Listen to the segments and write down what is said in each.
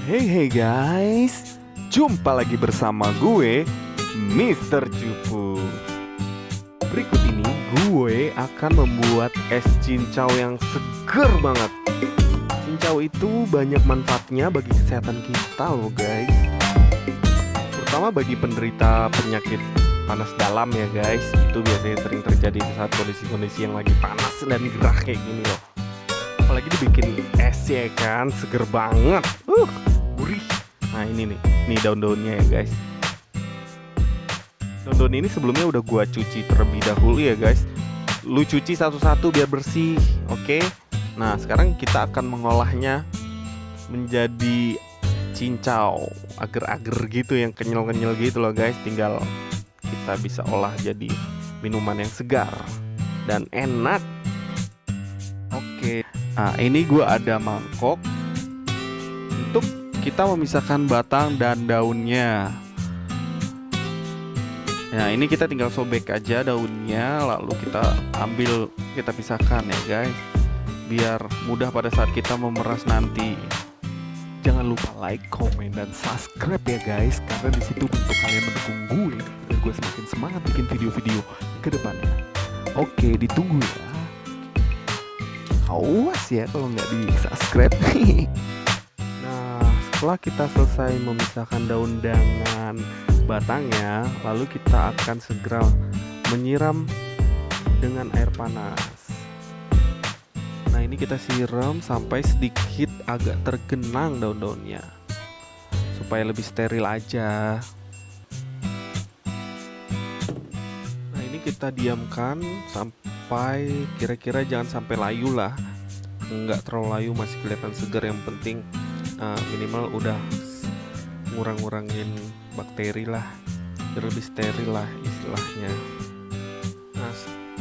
Hey guys, jumpa lagi bersama gue, Mr. Cupu. Berikut ini gue akan membuat es cincau yang seger banget. Cincau itu banyak manfaatnya bagi kesehatan kita loh guys. Terutama bagi penderita penyakit panas dalam ya guys. Itu biasanya sering terjadi saat kondisi-kondisi yang lagi panas dan gerah kayak gini loh. Apalagi dibikin es ya kan, seger banget. Gurih. Nah ini nih daun-daunnya ya guys. Daun-daun ini sebelumnya udah gua cuci terlebih dahulu ya guys. Lu cuci satu-satu biar bersih, oke? Nah sekarang kita akan mengolahnya menjadi cincau, agar-agar gitu yang kenyal-kenyal gitu loh guys. Tinggal kita bisa olah jadi minuman yang segar dan enak. Oke. Nah ini gua ada mangkok untuk kita memisahkan batang dan daunnya. Nah ini kita tinggal sobek aja daunnya, lalu kita ambil, kita pisahkan ya guys, biar mudah pada saat kita memeras nanti. Jangan lupa like, komen, dan subscribe ya guys, karena disitu bentuk kalian mendukung gue dan gue semakin semangat bikin video-video ke depannya. Oke, ditunggu ya. Awas ya kalau nggak di subscribe. Setelah kita selesai memisahkan daun dengan batangnya, lalu kita akan segera menyiram dengan air panas. Nah ini kita siram sampai sedikit agak tergenang daun-daunnya, supaya lebih steril aja. Nah ini kita diamkan sampai kira-kira jangan sampai layu lah. Nggak terlalu layu, masih kelihatan segar. Yang penting minimal udah ngurang-ngurangin bakteri lah, biar lebih steril lah istilahnya. Nah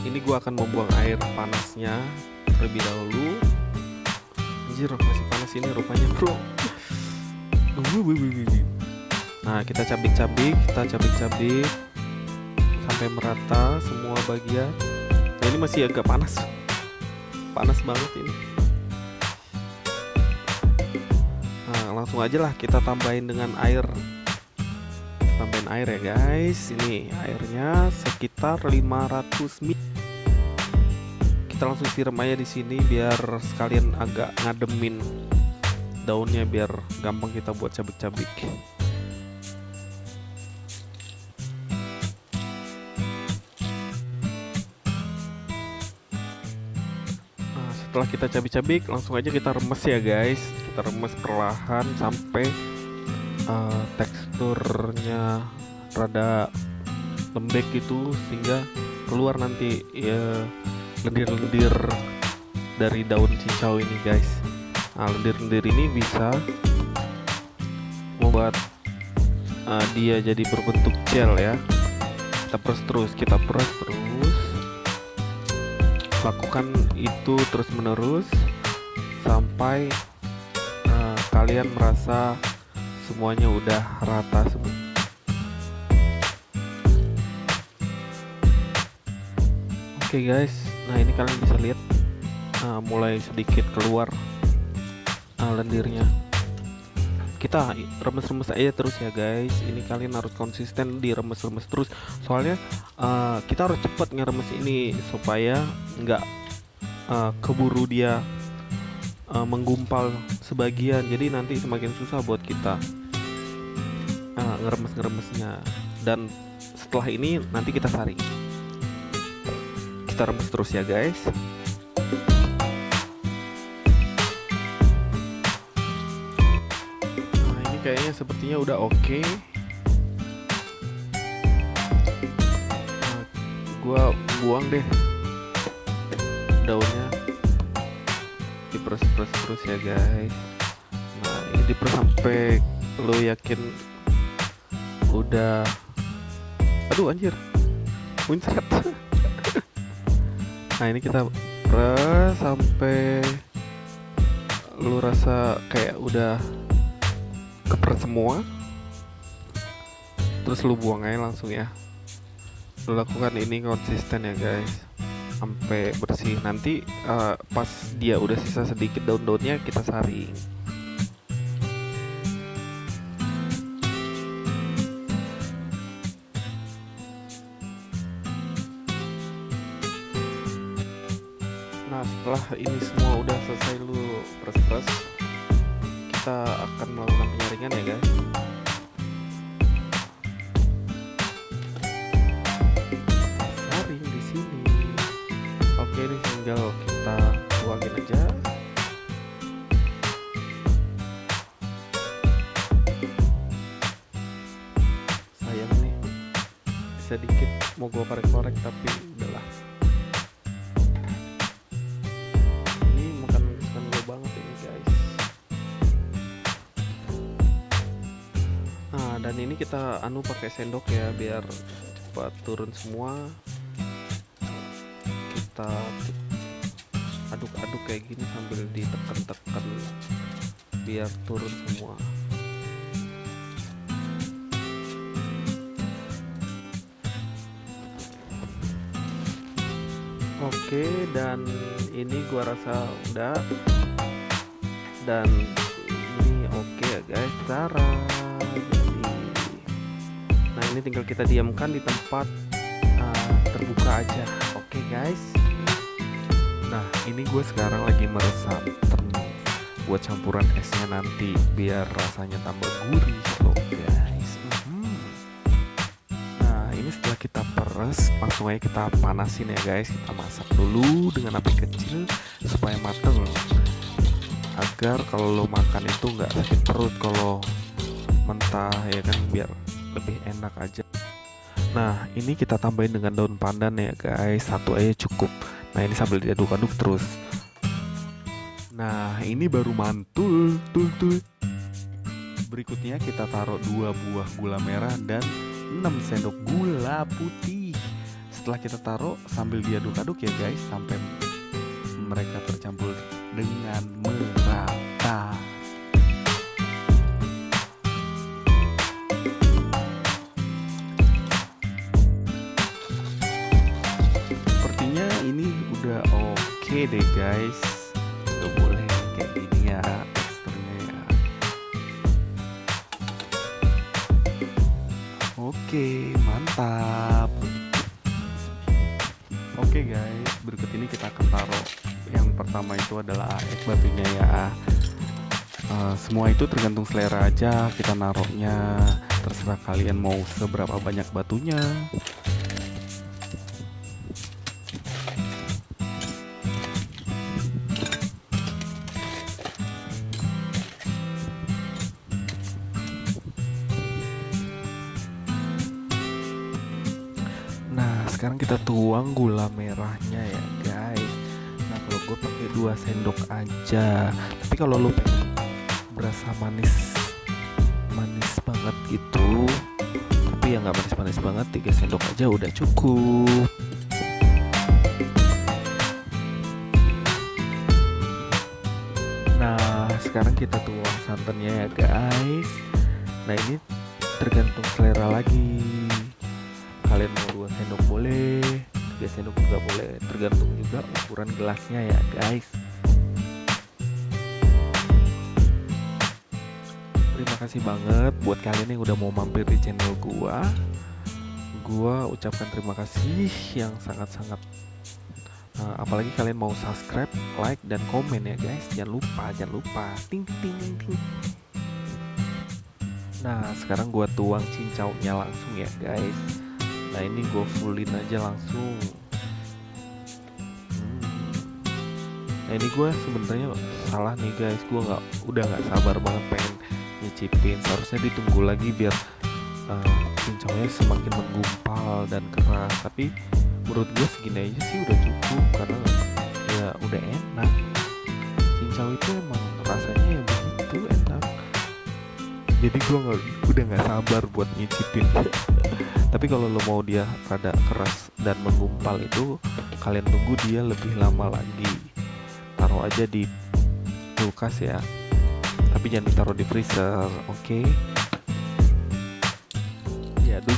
ini gua akan membuang air panasnya terlebih dahulu. Anjir masih panas ini rupanya bro. Nah kita cabik-cabik sampai merata semua bagian. Nah ini masih agak panas banget ini. Langsung aja lah kita tambahin dengan air. Tambahin air ya guys. Ini airnya sekitar 500 ml. Kita langsung siram aja di sini biar sekalian agak ngademin daunnya, biar gampang kita buat cabik-cabik. Nah, setelah kita cabik-cabik, langsung aja kita remes ya guys. Kita remes perlahan sampai teksturnya rada lembek gitu, sehingga keluar nanti ya lendir-lendir dari daun cincau ini guys. Nah lendir-lendir ini bisa membuat dia jadi berbentuk gel ya. Kita peras terus, lakukan itu terus menerus sampai kalian merasa semuanya udah rata semua. Oke guys, nah ini kalian bisa lihat mulai sedikit keluar lendirnya. Kita remes-remes aja terus ya guys. Ini kalian harus konsisten diremes-remes terus, soalnya kita harus cepat ngeremes ini supaya nggak keburu dia menggumpal sebagian, jadi nanti semakin susah buat kita ngeremes-ngeremesnya. Dan setelah ini nanti kita saring, kita remes terus ya guys. Nah ini kayaknya sepertinya udah oke. Nah, gua buang deh daunnya, diperes terus ya guys. Nah ini diperes sampai lo yakin udah, aduh anjir muncrat. Nah ini kita peres sampai lo rasa kayak udah kepres semua, terus lo buang aja langsung ya. Lo lakukan ini konsisten ya guys sampai bersih. Nanti pas dia udah sisa sedikit daun-daunnya kita saring. setelah ini semua udah selesai lu press, kita akan melakukan penyaringan ya guys. Saring di sini. Oke, ini tinggal kita tuangin aja. Sayang nih, sedikit mau gua korek-korek tapi udahlah. Ini makan gue banget ini guys. Nah, dan ini kita pakai sendok ya biar cepat turun semua. Kita aduk-aduk kayak gini sambil ditekan-tekan biar turun semua. Oke, dan ini gua rasa udah, dan ini oke ya guys, cara jadi. Nah, ini tinggal kita diamkan di tempat terbuka aja. Oke guys. Nah, ini gue sekarang lagi meresap buat campuran esnya nanti biar rasanya tambah gurih loh guys. Nah, ini setelah kita peres, langsung aja kita panasin ya guys. Kita masak dulu dengan api kecil supaya mateng, agar kalau lo makan itu nggak sakit perut kalau mentah ya kan, biar lebih enak aja. Nah, ini kita tambahin dengan daun pandan ya guys, satu aja cukup. Nah, ini sambil diaduk-aduk terus. Nah, ini baru mantul tuh. Berikutnya kita taruh 2 buah gula merah dan 6 sendok gula putih. Setelah kita taruh, sambil diaduk-aduk ya guys sampai mereka tercampur dengan merata. Sepertinya ini udah oke deh guys. Udah boleh kayak gini ya teksturnya ya. Oke, mantap. Oke guys, berikut ini kita akan taruh. Yang pertama itu adalah es batunya ya. Semua itu tergantung selera aja kita naruhnya. Terserah kalian mau seberapa banyak batunya. Nah, sekarang kita tuang gula merahnya ya guys. Nah, kalau gue pakai 2 sendok aja. Tapi kalau lo pengen berasa manis banget gitu, tapi ya nggak manis banget, 3 sendok aja udah cukup. Nah, sekarang kita tuang santannya ya guys. Nah, ini tergantung selera lagi. Kalian mau 2 sendok boleh, 3 sendok juga boleh, tergantung juga ukuran gelasnya ya guys. Terima kasih banget buat kalian yang udah mau mampir di channel gua. Gua ucapkan terima kasih yang sangat-sangat. Apalagi kalian mau subscribe, like, dan komen ya guys. Jangan lupa, ting. Nah, sekarang gua tuang cincaunya langsung ya guys. Nah, ini gue fullin aja langsung. Nah, ini gue sebenarnya salah nih guys. Gue udah nggak sabar banget pengen nyicipin. Seharusnya ditunggu lagi biar cincaunya semakin menggumpal dan keras. Tapi menurut gue segini aja sih udah cukup, karena ya udah enak. Cincau itu emang rasanya ya begitu enak. Jadi gue udah nggak sabar buat nyicipin. Tapi kalau lo mau dia rada keras dan menggumpal itu, kalian tunggu dia lebih lama lagi. Taruh aja di kulkas ya. Tapi jangan ditaruh di freezer, oke?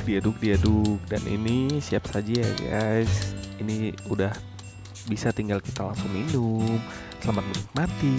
Diaduk. Dan ini siap saji ya guys. Ini udah bisa, tinggal kita langsung minum. Selamat menikmati.